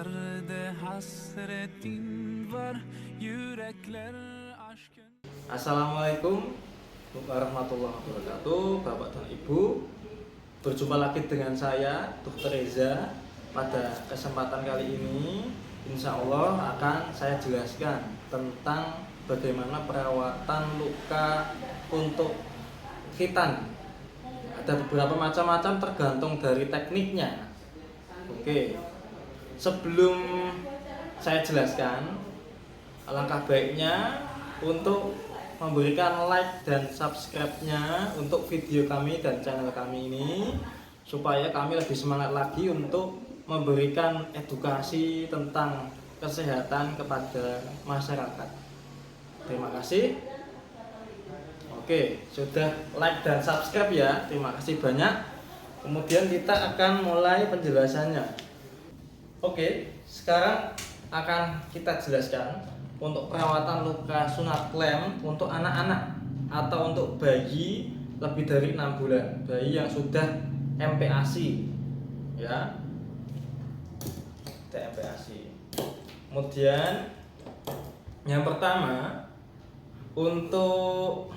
yerde hasretin var, yürekler aşkın. Assalamualaikum warahmatullahi wabarakatuh, Bapak dan Ibu. Berjumpa lagi dengan saya, Dr. Reza. Pada kesempatan kali ini, insya Allah akan saya jelaskan tentang bagaimana perawatan luka untuk khitan. Ada beberapa macam-macam tergantung dari tekniknya. Oke, sebelum saya jelaskan, alangkah baiknya untuk memberikan like dan subscribe-nya untuk video kami dan channel kami ini, supaya kami lebih semangat lagi untuk memberikan edukasi tentang kesehatan kepada masyarakat. Terima kasih. Oke, sudah like dan subscribe ya. Terima kasih banyak. Kemudian kita akan mulai penjelasannya. Oke, sekarang akan kita jelaskan untuk perawatan luka sunat klem untuk anak-anak atau untuk bayi lebih dari 6 bulan, bayi yang sudah MPASI ya, sudah MPASI. Kemudian yang pertama, untuk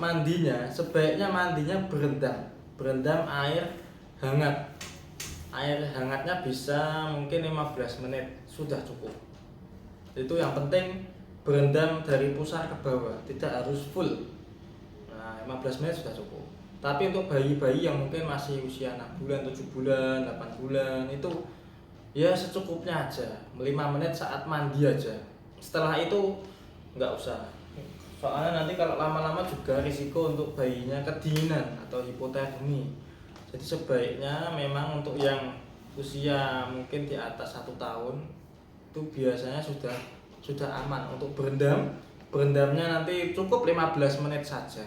mandinya sebaiknya berendam air hangat. Air hangatnya bisa mungkin 15 menit sudah cukup. Itu yang penting, berendam dari pusar ke bawah, tidak harus full. Nah, 15 menit sudah cukup. Tapi untuk bayi-bayi yang mungkin masih usia 6 bulan, 7 bulan, 8 bulan, itu ya secukupnya aja, 5 menit saat mandi aja. Setelah itu nggak usah. Soalnya nanti kalau lama-lama juga risiko untuk bayinya kedinginan atau hipotermi. Jadi sebaiknya memang untuk yang usia mungkin di atas 1 tahun itu biasanya sudah aman untuk berendam. Berendamnya nanti cukup 15 menit saja.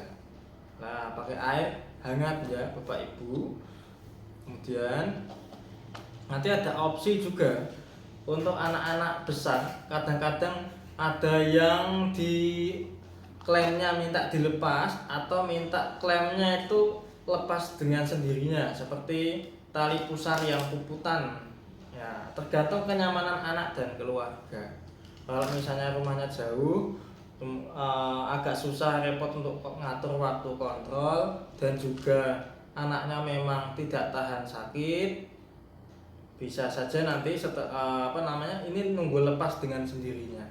Nah, pakai air hangat ya Bapak Ibu. Kemudian nanti ada opsi juga untuk anak-anak besar. Kadang-kadang ada yang di klemnya minta dilepas atau minta klemnya itu lepas dengan sendirinya, seperti tali pusar yang puputan ya, tergantung kenyamanan anak dan keluarga. Kalau misalnya rumahnya jauh, agak susah, repot untuk ngatur waktu kontrol, dan juga anaknya memang tidak tahan sakit, bisa saja nanti ini nunggu lepas dengan sendirinya.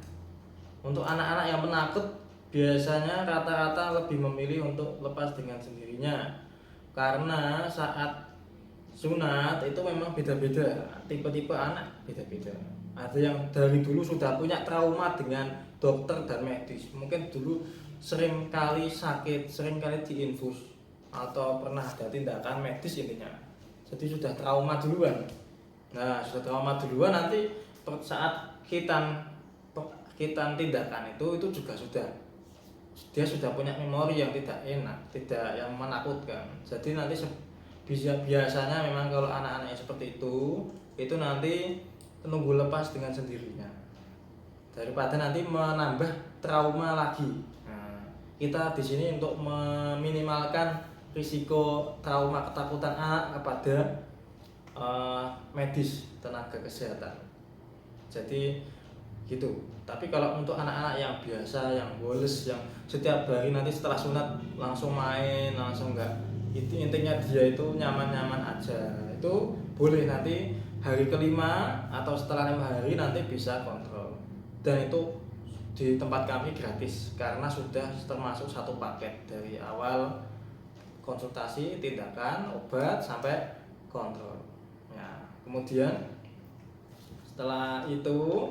Untuk anak-anak yang penakut biasanya rata-rata lebih memilih untuk lepas dengan sendirinya, karena saat sunat itu memang beda-beda, tipe-tipe anak beda-beda. Ada yang dari dulu sudah punya trauma dengan dokter dan medis, mungkin dulu sering kali sakit, sering kali diinfus, atau pernah ada tindakan medis intinya, jadi sudah trauma duluan. Nah, sudah trauma duluan, nanti saat khitan tindakan itu juga dia sudah punya memori yang tidak enak, tidak yang menakutkan. Jadi nanti biasanya memang kalau anak-anak yang seperti itu nanti menunggu lepas dengan sendirinya, daripada nanti menambah trauma lagi. Nah, kita di sini untuk meminimalkan risiko trauma ketakutan anak kepada medis, tenaga kesehatan. Jadi gitu. Tapi kalau untuk anak-anak yang biasa, yang boles, yang setiap hari nanti setelah sunat langsung main, langsung enggak, itu intinya dia itu nyaman-nyaman aja, itu boleh nanti hari kelima atau setelah 5 hari nanti bisa kontrol. Dan itu di tempat kami gratis, karena sudah termasuk satu paket dari awal konsultasi, tindakan, obat, sampai kontrol ya. Kemudian setelah itu,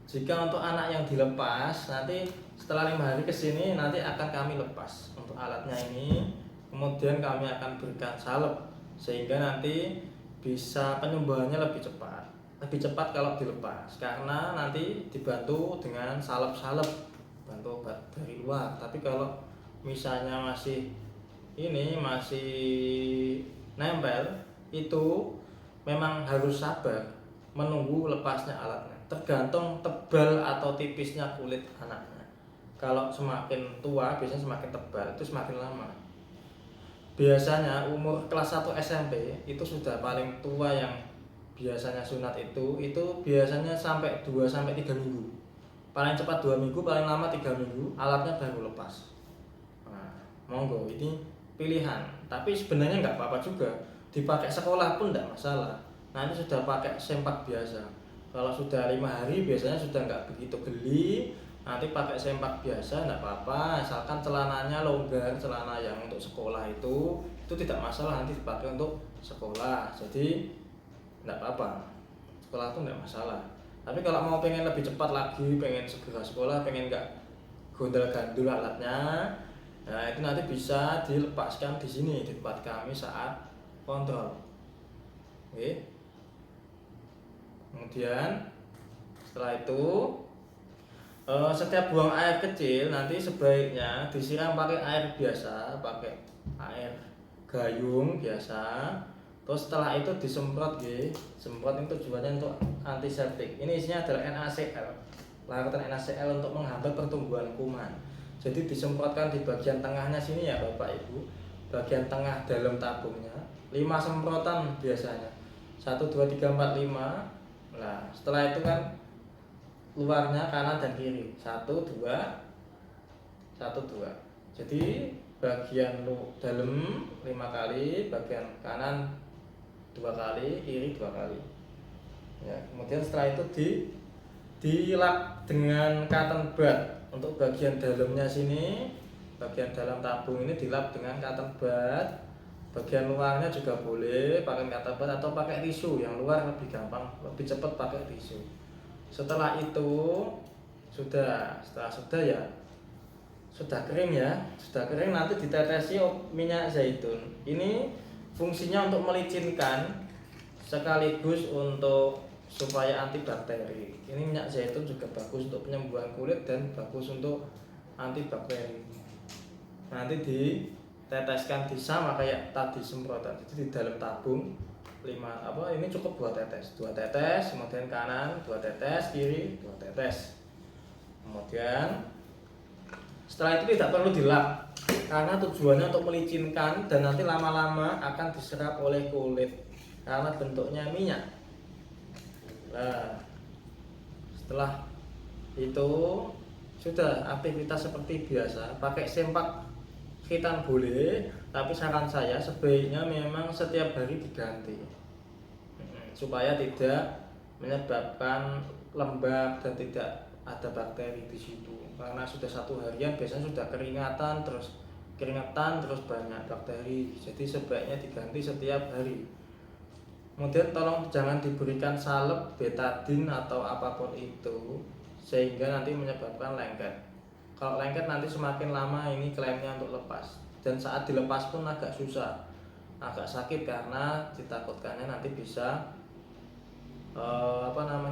jika untuk anak yang dilepas, nanti setelah 5 hari kesini nanti akan kami lepas untuk alatnya ini. Kemudian kami akan berikan salep, sehingga nanti bisa penyembuhannya lebih cepat kalau dilepas, karena nanti dibantu dengan salep-salep, bantu obat dari luar. Tapi kalau misalnya masih nempel, itu memang harus sabar menunggu lepasnya alatnya. Tergantung tebal atau tipisnya kulit anaknya. Kalau semakin tua biasanya semakin tebal, itu semakin lama. Biasanya umur kelas 1 SMP itu sudah paling tua yang biasanya sunat itu biasanya sampai 2 sampai 3 minggu. Paling cepat 2 minggu, paling lama 3 minggu alatnya baru lepas. Nah, monggo ini pilihan. Tapi sebenarnya nggak apa-apa juga. Dipakai sekolah pun nggak masalah. Nanti sudah pakai sempak biasa. Kalau sudah 5 hari biasanya sudah nggak begitu geli. Nanti pakai sempak biasa nggak apa-apa. Asalkan celananya longgar, celana yang untuk sekolah itu tidak masalah, nanti dipakai untuk sekolah. Jadi nggak apa-apa. Sekolah itu nggak masalah. Tapi kalau mau pengen lebih cepat lagi, pengen segera sekolah, pengen nggak gondal-gandul alatnya, nah itu nanti bisa dilepaskan di sini di tempat kami saat kontrol. Oke. Kemudian setelah itu setiap buang air kecil nanti sebaiknya disiram pakai air biasa, pakai air gayung biasa. Terus setelah itu disemprot, semprot itu tujuannya untuk antiseptik. Ini isinya adalah NaCl, larutan NaCl untuk menghambat pertumbuhan kuman. Jadi disemprotkan di bagian tengahnya sini ya Bapak Ibu, bagian tengah dalam tabungnya. 5 semprotan biasanya, 1, 2, 3, 4, 5. Nah setelah itu kan luarnya kanan dan kiri, 1, 2, 1, 2. Jadi bagian dalam 5 kali, bagian kanan 2 kali, kiri 2 kali. Ya, kemudian setelah itu dilap dengan cotton bud. Untuk bagian dalamnya sini, bagian dalam tabung ini dilap dengan cotton bud. Bagian luarnya juga boleh pakai cotton bud atau pakai tisu. Yang luar lebih gampang, lebih cepat pakai tisu. Setelah itu sudah ya, sudah kering ya, sudah kering nanti ditetesi minyak zaitun. Ini fungsinya untuk melicinkan sekaligus untuk supaya antibakteri. Ini minyak zaitun juga bagus untuk penyembuhan kulit dan bagus untuk antibakteri. Nanti diteteskan di sama kayak tadi semprotan. Jadi di dalam tabung 5 ini cukup 2 tetes. 2 tetes, kemudian kanan 2 tetes, kiri 2 tetes. Kemudian setelah itu tidak perlu dilap karena tujuannya untuk melicinkan dan nanti lama-lama akan diserap oleh kulit karena bentuknya minyak. Nah, setelah itu sudah aktivitas seperti biasa. Pakai sempak khitan boleh, tapi saran saya sebaiknya memang setiap hari diganti supaya tidak menyebabkan lembab dan tidak ada bakteri di situ. Karena sudah 1 harian biasanya sudah keringetan terus banyak bakteri. Jadi sebaiknya diganti setiap hari. Kemudian tolong jangan diberikan salep, betadine atau apapun itu sehingga nanti menyebabkan lengket. Kalau lengket nanti semakin lama ini klaimnya untuk lepas. Dan saat dilepas pun agak susah, agak sakit karena ditakutkannya nanti bisa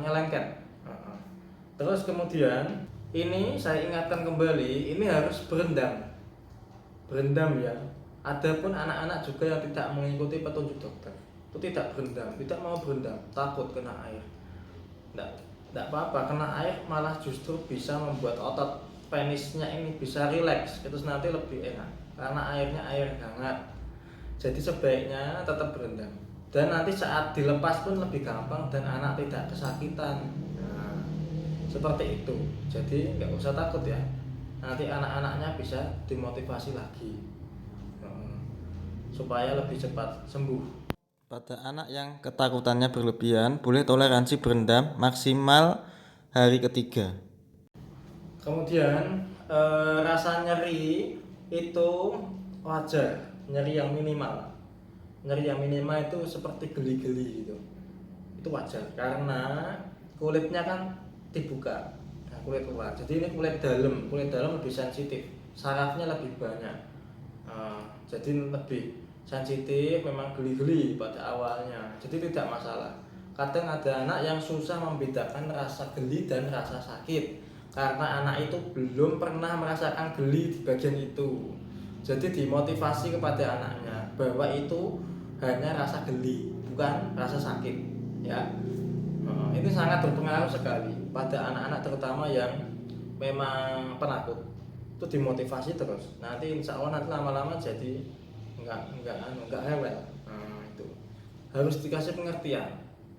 lengket. Terus kemudian ini saya ingatkan kembali, ini harus berendam ya. Adapun anak-anak juga yang tidak mengikuti petunjuk dokter, itu tidak berendam, tidak mau berendam, takut kena air. Tidak apa-apa, kena air malah justru bisa membuat otot penisnya ini bisa rileks, terus nanti lebih enak karena airnya air hangat. Jadi sebaiknya tetap berendam. Dan nanti saat dilepas pun lebih gampang dan anak tidak kesakitan. Nah, seperti itu. Jadi nggak usah takut ya. Nanti anak-anaknya bisa dimotivasi lagi supaya lebih cepat sembuh. Pada anak yang ketakutannya berlebihan, boleh toleransi berendam maksimal hari ketiga. Kemudian rasa nyeri itu wajar, nyeri yang minimal. Nyeri yang minimal itu seperti geli-geli gitu. Itu wajar karena kulitnya kan dibuka. Nah, kulit luar. Jadi ini kulit dalam lebih sensitif. Sarafnya lebih banyak. Jadi lebih sensitif, memang geli-geli pada awalnya. Jadi tidak masalah. Kadang ada anak yang susah membedakan rasa geli dan rasa sakit karena anak itu belum pernah merasakan geli di bagian itu. Jadi dimotivasi kepada anaknya bahwa itu hanya rasa geli, bukan rasa sakit, ya. Ini sangat berpengaruh sekali pada anak-anak terutama yang memang penakut. Itu dimotivasi terus. Nanti insya Allah nanti lama-lama jadi enggak rewel. Itu harus dikasih pengertian.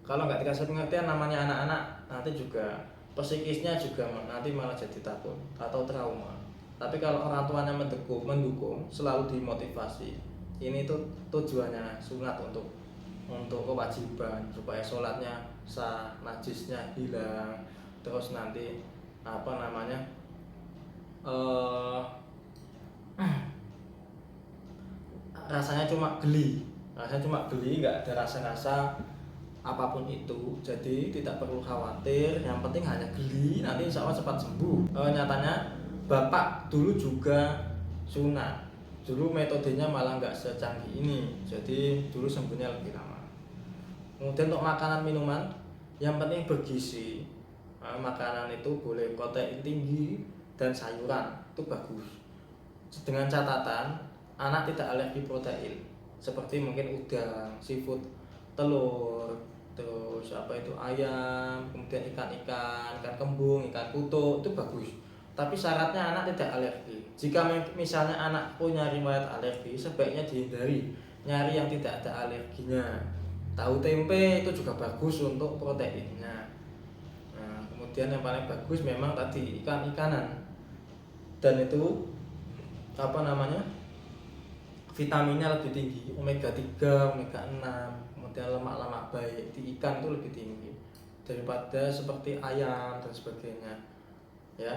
Kalau nggak dikasih pengertian, namanya anak-anak nanti juga psikisnya juga nanti malah jadi takut atau trauma. Tapi kalau orang tuanya mendukung, selalu dimotivasi. Ini tuh tujuannya sunat untuk kewajiban supaya sholatnya sah, najisnya hilang, terus nanti apa namanya rasanya cuma geli, nggak ada rasa-rasa apapun itu, jadi tidak perlu khawatir, yang penting hanya geli, nanti insya Allah cepat sembuh. Nyatanya bapak dulu juga sunat, dulu metodenya malah nggak secanggih ini, jadi dulu sembuhnya lebih lama. Kemudian untuk makanan minuman, yang penting bergizi. Makanan itu boleh protein tinggi dan sayuran, itu bagus, dengan catatan anak tidak alergi protein seperti mungkin udang, seafood, telur, terus apa itu ayam, kemudian ikan kembung, ikan kutuk, itu bagus. Tapi syaratnya anak tidak alergi. Jika misalnya anak punya riwayat alergi, sebaiknya dihindari, nyari yang tidak ada alerginya. Tahu tempe itu juga bagus untuk proteinnya. Nah, kemudian yang paling bagus memang tadi ikan-ikanan, dan itu apa namanya, vitaminnya lebih tinggi, omega 3, omega 6, kemudian lemak-lemak baik di ikan itu lebih tinggi daripada seperti ayam dan sebagainya ya.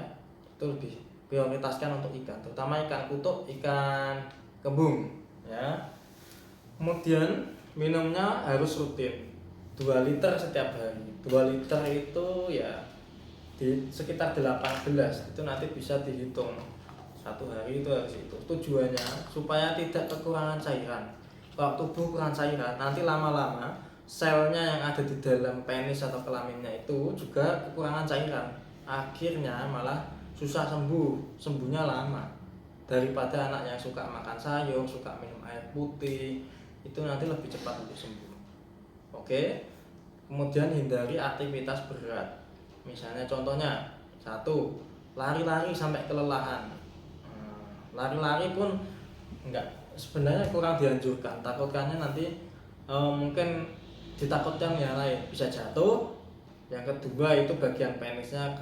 Itu lebih prioritaskan untuk ikan, terutama ikan kutuk, ikan kembung ya. Kemudian minumnya harus rutin 2 liter setiap hari. 2 liter itu ya di sekitar 18, itu nanti bisa dihitung satu hari itu harus itu. Tujuannya supaya tidak kekurangan cairan. Kalau tubuh kurang cairan, nanti lama-lama selnya yang ada di dalam penis atau kelaminnya itu juga kekurangan cairan. Akhirnya malah susah sembuhnya lama. Daripada anak yang suka makan sayur, suka minum air putih, itu nanti lebih cepat untuk sembuh. Oke. Kemudian hindari aktivitas berat. Misalnya contohnya 1, lari-lari sampai kelelahan. Lari-lari pun sebenarnya kurang dianjurkan, takutkannya nanti mungkin ditakutkan yang lain, bisa jatuh. Yang kedua itu bagian penisnya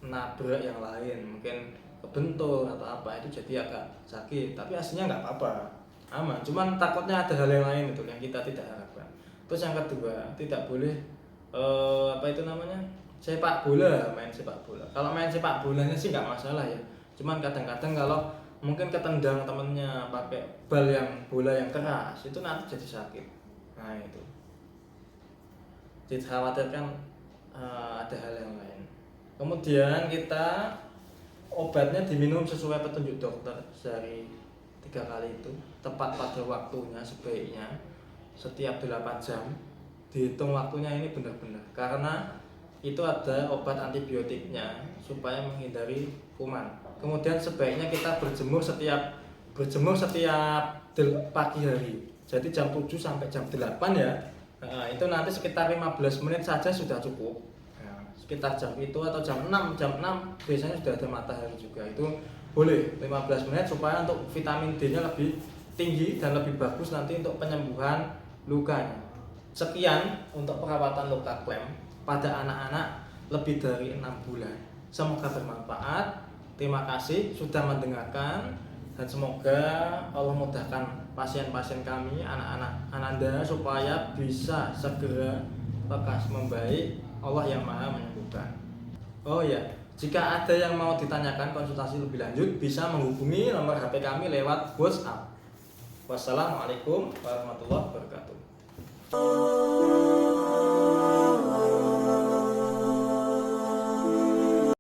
nabrak yang lain, mungkin kebentur atau apa, itu jadi agak sakit, tapi aslinya nggak apa-apa, aman, cuman takutnya ada hal yang lain itu yang kita tidak harapkan. Terus yang kedua, tidak boleh sepak bola, main sepak bola. Kalau main sepak bolanya sih nggak masalah ya, cuman kadang-kadang kalau mungkin ketendang temennya pakai bola yang keras, itu nanti jadi sakit. Nah itu dikhawatirkan ada hal yang lain. Kemudian kita obatnya diminum sesuai petunjuk dokter sehari 3 kali itu, tepat pada waktunya sebaiknya setiap 8 jam. Dihitung waktunya ini benar-benar, karena itu ada obat antibiotiknya supaya menghindari kuman. Kemudian sebaiknya kita berjemur setiap pagi hari. Jadi jam 7 sampai jam 8 ya. Nah, itu nanti sekitar 15 menit saja sudah cukup. Nah, sekitar jam itu atau jam 6 biasanya sudah ada matahari juga. Itu boleh 15 menit supaya untuk vitamin D-nya lebih tinggi dan lebih bagus nanti untuk penyembuhan lukanya. Sekian untuk perawatan luka klem pada anak-anak lebih dari 6 bulan. Semoga bermanfaat. Terima kasih sudah mendengarkan, dan semoga Allah mudahkan pasien-pasien kami, anak-anak Ananda, supaya bisa segera lekas membaik. Allah yang Maha menyembuhkan. Oh ya, jika ada yang mau ditanyakan konsultasi lebih lanjut, bisa menghubungi nomor HP kami lewat WhatsApp. Wassalamualaikum warahmatullahi wabarakatuh.